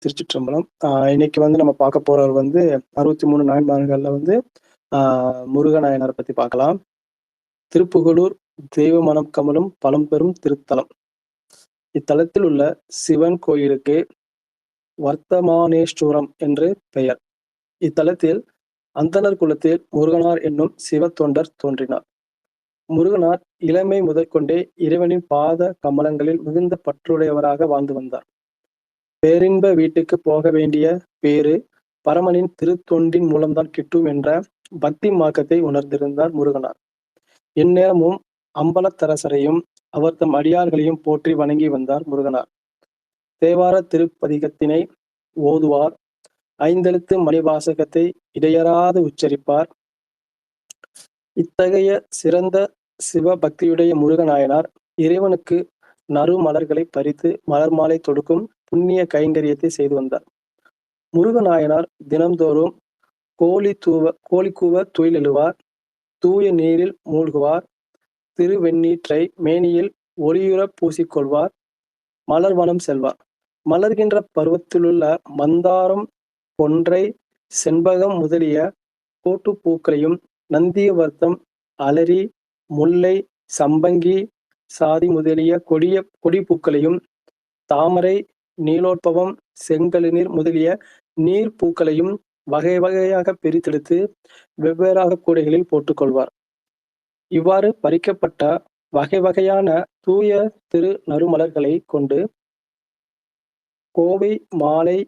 திருச்சிற்றம்பலம். இன்னைக்கு நம்ம பார்க்க போறவர் 63 நாயன்மார்கள்ல முருகநாயனார் பத்தி பார்க்கலாம். திருப்புகலூர் தெய்வ மனம் கமலும் பழம்பெரும் திருத்தலம். இத்தலத்தில் உள்ள சிவன் கோயிலுக்கு வர்த்தமானேஸ்வரம் என்று பெயர். இத்தலத்தில் அந்தணர் குலத்தில் முருகனார் என்னும் சிவத்தொண்டர் தோன்றினார். முருகனார் இளமை முதற்கொண்டே இறைவனின் பாத கமலங்களில் மிகுந்த பற்றுடையவராக வாழ்ந்து வந்தார். பேரின்ப வீட்டுக்கு போக வேண்டிய பேறு பரமனின் திருத்தொண்டின் மூலம்தான் கிட்டும் என்ற பக்தி மார்க்கத்தை உணர்ந்திருந்தார் முருகனார். எந்நேரமும் அம்பலத்தரசரையும் அவர் தம் அடியார்களையும் போற்றி வணங்கி வந்தார் முருகனார். தேவார திருப்பதிகத்தினை ஓதுவார், ஐந்தெழுத்து மணிவாசகத்தை இடையறாது உச்சரிப்பார். இத்தகைய சிறந்த சிவபக்தியுடைய முருகநாயனார் இறைவனுக்கு நறுமலர்களை பறித்து மலர் மாலை தொடுக்கும் புண்ணிய கைங்கரியத்தை செய்து வந்தார். முருகநாயனார் தினம்தோறும் கோழி கூவ துயிலெழுவார், தூய நீரில் மூழ்குவார், திருவெண்ணீற்றை மேனியில் ஒளியுற பூசிக்கொள்வார், மலர் வனம் செல்வார். மலர்கின்ற பருவத்திலுள்ள மந்தாரம், கொன்றை, செண்பகம் முதலிய கோட்டுப்பூக்களையும் நந்தியவர்த்தம், அலரி, முல்லை, சம்பங்கி, சாதி முதலிய கொடிப்பூக்களையும் தாமரை, நீலோற்பவம், செங்கழுநீர் முதலிய நீர் பூக்களையும் வகை வகையாக பிரித்தெடுத்து வெவ்வேறாக கூடைகளில் போட்டுக்கொள்வார். இவ்வாறு பறிக்கப்பட்ட வகை வகையான தூய திரு நறுமலர்களை கொண்டு கோவை மாலை,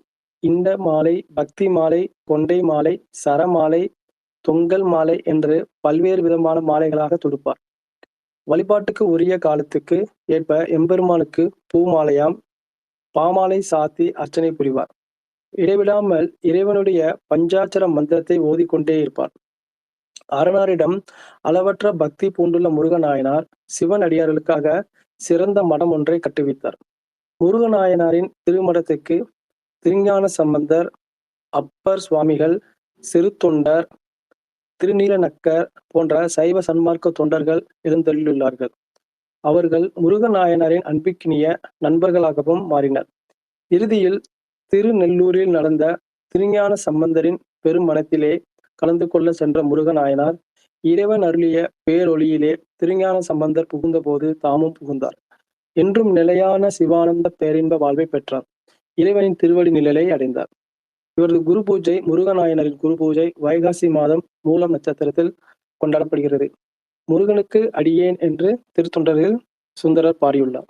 இண்ட மாலை, பக்தி மாலை, கொண்டை மாலை, சரமாலை, தொங்கல் மாலை என்று பல்வேறு விதமான மாலைகளாக தொடுப்பார். வழிபாட்டுக்கு உரிய காலத்துக்கு ஏற்ப எம்பெருமானுக்கு பூமாலையாம் பாமாலை சாத்தி அர்ச்சனை புரிவார். இடைவிடாமல் இறைவனுடைய பஞ்சாட்சர மந்திரத்தை ஓதிக்கொண்டே இருப்பார். அரணாரிடம் அளவற்ற பக்தி பூண்டுள்ள முருகநாயனார் சிவன் அடியார்களுக்காக சிறந்த மடம் ஒன்றை கட்டுவித்தார். முருகநாயனாரின் திருமடத்துக்கு திருஞான சம்பந்தர், அப்பர் சுவாமிகள், சிறுத்தொண்டர், திருநீலநக்கர் போன்ற சைவ சன்மார்க்க தொண்டர்கள் எழுந்தருளியுள்ளார்கள். அவர்கள் முருகநாயனாரின் அன்பிக்கினிய நண்பர்களாகவும் மாறினர். இறுதியில் திருநெல்லூரில் நடந்த திருஞான சம்பந்தரின் பெருமணத்திலே கலந்து கொள்ள சென்ற முருகநாயனார் இறைவன் அருளிய பேரொளியிலே திருஞான சம்பந்தர் புகுந்த போது தாமும் புகுந்தார். என்றும் நிலையான சிவானந்த பேரின்ப வாழ்வை பெற்றார். இறைவனின் திருவடி நிழலை அடைந்தார். இவரது குரு பூஜை, முருகநாயனரின் குரு பூஜை வைகாசி மாதம் மூலம் நட்சத்திரத்தில் கொண்டாடப்படுகிறது. முருகனுக்கு அடியேன் என்று திருத்தொண்டர்கள் சுந்தரர் பாடியுள்ளார்.